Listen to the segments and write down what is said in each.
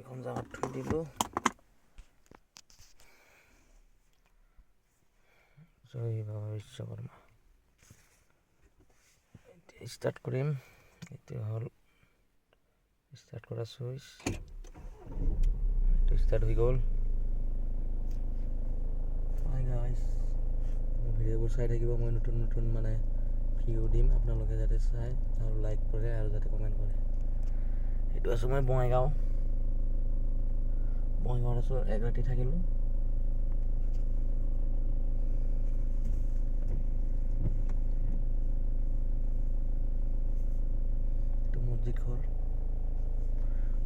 চাবিখন জাগাত থৈ দিলোঁ। জয় বাবা বিশ্বকৰ্মা। এতিয়া ষ্টাৰ্ট কৰিম। এইটো হ'ল ষ্টাৰ্ট কৰা চুইচ। এইটো ষ্টাৰ্ট হৈ গ'ল। হাই গাইজ, মোৰ ভিডিঅ'বোৰ চাই থাকিব। মই নতুন নতুন ভিডিঅ' দিম, আপোনালোকে যাতে চাই আৰু লাইক কৰে আৰু যাতে কমেণ্ট কৰে। এইটো আছোঁ মই বঙাইগাঁও। বঙাইগাঁৱত আছোঁ, এক ৰাতি থাকিলোঁ। এইটো মছজিদ ঘৰ,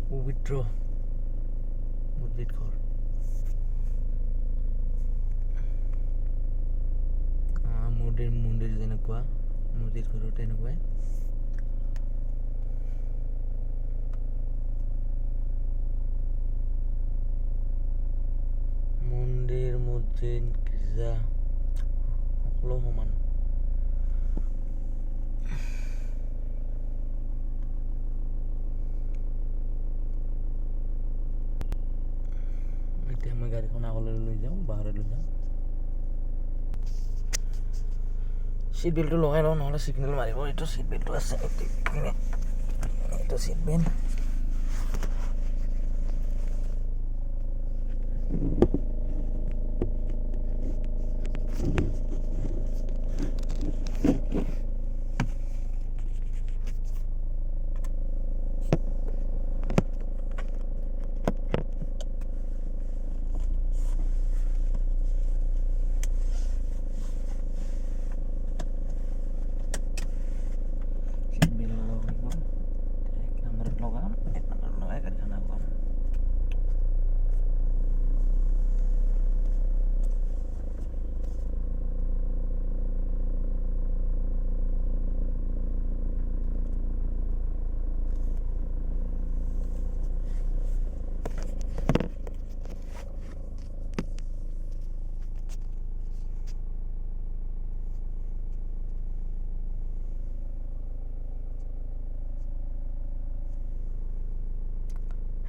পবিত্ৰ মছজিদ ঘৰ। মন্দিৰ যেনেকুৱা, মছজিদ ঘৰো তেনেকুৱাই। মন্দিৰ, মছজিদ, গীৰ্জা সকলো সমান। এতিয়া মই গাড়ীখন আগলৈ লৈ যাওঁ, বাহিৰত লৈ যাওঁ। চিট বেল্টটো লগাই লওঁ, নহ'লে চিগনেল মাৰিব। এইটো চিট বেল্টটো আছে, এইটো চিট বেল্ট।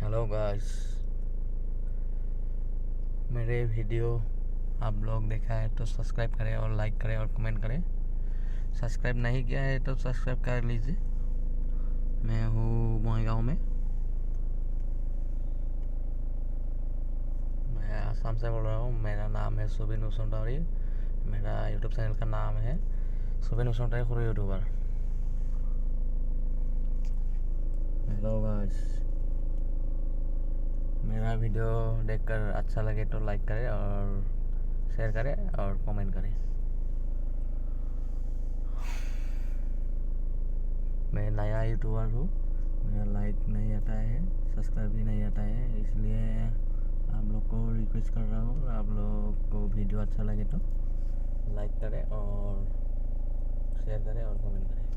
हेलो गाइस, मेरे वीडियो आप लोग देखा है तो सब्सक्राइब करें और लाइक करें और कमेंट करें। सब्सक्राइब नहीं किया है तो सब्सक्राइब कर लीजिए। मैं हूँ बङाइगाँव में, मैं आसाम से बोल रहा हूँ। मेरा नाम है सुबिन उसनटारी। मेरा यूट्यूब चैनल का नाम है सुबिन उसनटारी खुद यूट्यूबर। हेलो गाइस, मेरा वीडियो देखकर अच्छा लगे तो लाइक करें और शेयर करें और कमेंट करें। मैं नया यूट्यूबर हूँ, मेरा लाइक नहीं आता है, सब्सक्राइब भी नहीं आता है, इसलिए आप लोग को रिक्वेस्ट कर रहा हूँ। आप लोग को वीडियो अच्छा लगे तो लाइक करें और शेयर करें और कमेंट करें।